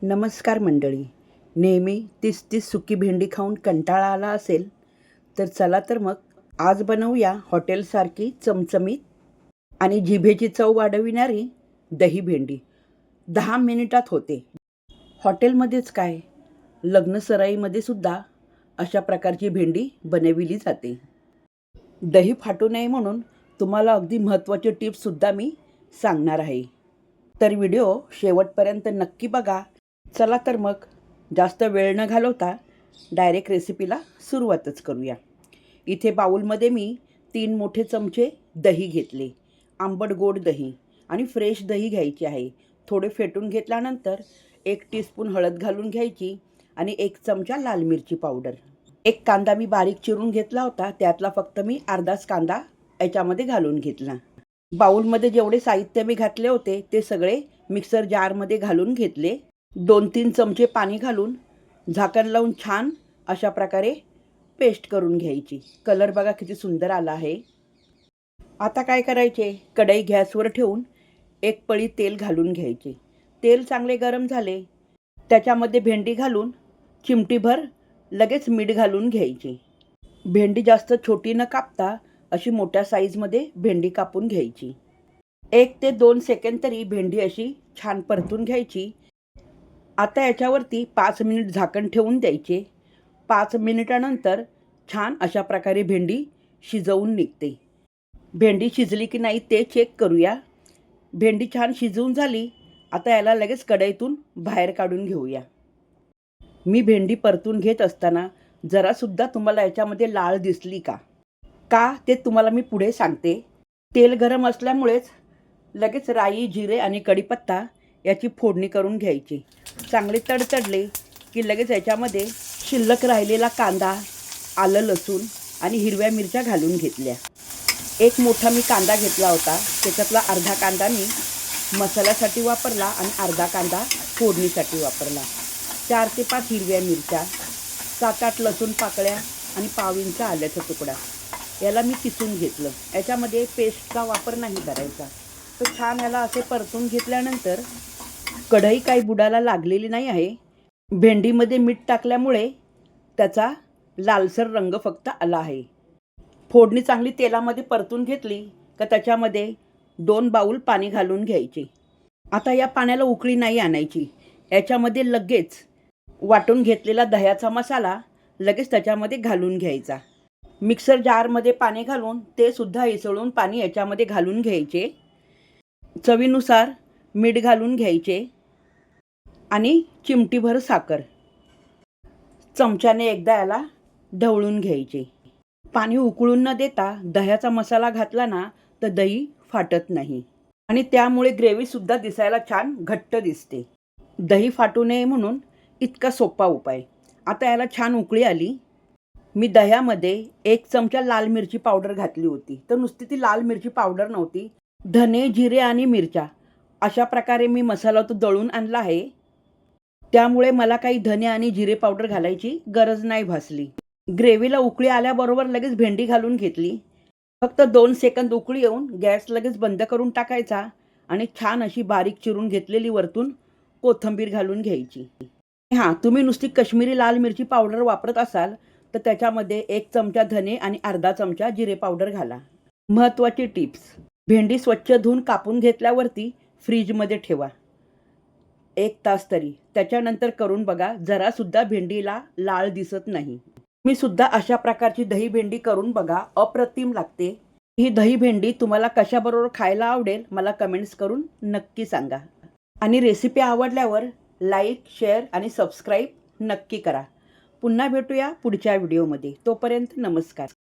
नमस्कार मंडळी. नेहमी तीच तीच सुकी भेंडी खाऊन कंटाळा आला असेल तर चला तर मग आज बनवूया हॉटेलसारखी चमचमीत आणि जिभेची चव वाढविणारी दही भेंडी. 10 मिनिटात होते. हॉटेलमध्येच काय, लग्नसराईमध्ये सुद्धा अशा प्रकारची भेंडी बनविली जाते. दही फाटू नये म्हणून तुम्हाला अगदी महत्त्वाचे टिप्ससुद्धा मी सांगणार आहे. तर व्हिडिओ शेवटपर्यंत नक्की बघा. चला तर मग जास्त वेळ न घालवता डायरेक्ट रेसिपीला सुरुवातच करूया. इथे बाउलमध्ये मी 3 मोठे चमचे दही घेतले. आंबट गोड दही आणि फ्रेश दही घ्यायचे आहे. थोडे फेटून घेतल्यानंतर 1 टीस्पून हळद घालून घ्यायची आणि 1 चमचा लाल मिरची पावडर. 1 कांदा मी बारीक चिरून घेतला होता, त्यातला फक्त मी अर्धाच कांदा याच्यामध्ये घालून घेतला. बाउलमध्ये जेवढे साहित्य मी घातले होते ते सगळे मिक्सर जारमध्ये घालून घेतले. 2-3 चमचे पाणी घालून झाकण लावून छान अशा प्रकारे पेस्ट करून घ्यायची. कलर बघा किती सुंदर आला आहे. आता काय करायचे, कढई गॅसवर ठेवून 1 पळी तेल घालून घ्यायचे. तेल चांगले गरम झाले, त्याच्यामध्ये भेंडी घालून चिमटीभर लगेच मीठ घालून घ्यायची. भेंडी जास्त छोटी न कापता अशी मोठ्या साईजमध्ये भेंडी कापून घ्यायची. 1 ते 2 सेकंद तरी भेंडी अशी छान परतून घ्यायची. आता याच्यावरती 5 मिनिट झाकण ठेवून द्यायचे. 5 मिनिटानंतर छान अशा प्रकारे भेंडी शिजवून निघते. भेंडी शिजली की नाही ते चेक करूया. भेंडी छान शिजवून झाली. आता याला लगेच कढईतून बाहेर काढून घेऊया. मी भेंडी परतून घेत असताना जरासुद्धा तुम्हाला याच्यामध्ये लाळ दिसली का ते तुम्हाला मी पुढे सांगते. तेल गरम असल्यामुळेच लगेच राई, जिरे आणि कढीपत्ता याची फोडणी करून घ्यायची. चांगले तडतडले की लगेच याच्यामध्ये शिल्लक राहिलेला कांदा, आलं, लसूण आणि हिरव्या मिरच्या घालून घेतल्या. 1 मोठा मी कांदा घेतला होता, त्याच्यातला अर्धा कांदा मी मसाल्यासाठी वापरला आणि अर्धा कांदा फोडणीसाठी वापरला. 4 ते 5 हिरव्या मिरच्या, 7-8 लसूण पाकळ्या आणि पाव इंच आल्याचा तुकडा याला मी किसून घेतलं. याच्यामध्ये पेस्टचा वापर नाही करायचा. तर छान याला असे परतून घेतल्यानंतर कढई काही बुडाला लागलेली नाही आहे. भेंडीमध्ये मीठ टाकल्यामुळे त्याचा लालसर रंग फक्त आला आहे. फोडणी चांगली तेलामध्ये परतून घेतली का त्याच्यामध्ये 2 बाऊल पाणी घालून घ्यायचे. आता या पाण्याला उकळी नाही आणायची. याच्यामध्ये लगेच वाटून घेतलेला दह्याचा मसाला लगेच त्याच्यामध्ये घालून घ्यायचा. मिक्सर जारमध्ये पाणी घालून ते सुद्धा इसळून पाणी याच्यामध्ये घालून घ्यायचे. चवीनुसार मीठ घालून घ्यायचे आणि चिमटीभर साखर. चमच्याने एकदा याला ढवळून घ्यायचे. पाणी उकळून न देता दह्याचा मसाला घातला ना तर दही फाटत नाही आणि त्यामुळे ग्रेव्हीसुद्धा दिसायला छान घट्ट दिसते. दही फाटू नये म्हणून इतका सोपा उपाय. आता याला छान उकळी आली. मी दह्यामध्ये 1 चमचा लाल मिरची पावडर घातली होती. तर नुसती ती लाल मिरची पावडर नव्हती, धने, जिरे आणि मिरच्या अशा प्रकारे मी मसाला तो दळून आणला आहे. त्यामुळे मला काही धने आणि जिरे पावडर घालायची गरज नाही भासली. ग्रेव्हीला उकळी आल्याबरोबर लगेच भेंडी घालून घेतली. फक्त 2 सेकंद उकळी येऊन गॅस लगेच बंद करून टाकायचा आणि छान अशी बारीक चिरून घेतलेली वरतून कोथिंबीर घालून घ्यायची. हां, तुम्ही नुसती काश्मीरी लाल मिरची पावडर वापरत असाल तर त्याच्यामध्ये 1 चमचा धने आणि अर्धा चमचा जिरे पावडर घाला. महत्त्वाची टिप्स, भेंडी स्वच्छ धुवून कापून घेतल्यावरती फ्रीजमध्ये ठेवा 1 तास तरी. त्याच्यानंतर करून बघा, जरासुद्धा भेंडीला लाळ दिसत नाही. मी सुद्धा अशा प्रकारची दही भेंडी करून बघा, अप्रतिम लागते. ही दही भेंडी तुम्हाला कशाबरोबर खायला आवडेल मला कमेंट्स करून नक्की सांगा. आणि रेसिपी आवडल्यावर लाईक, शेअर आणि सबस्क्राईब नक्की करा. पुन्हा भेटूया पुढच्या व्हिडिओमध्ये. तोपर्यंत नमस्कार.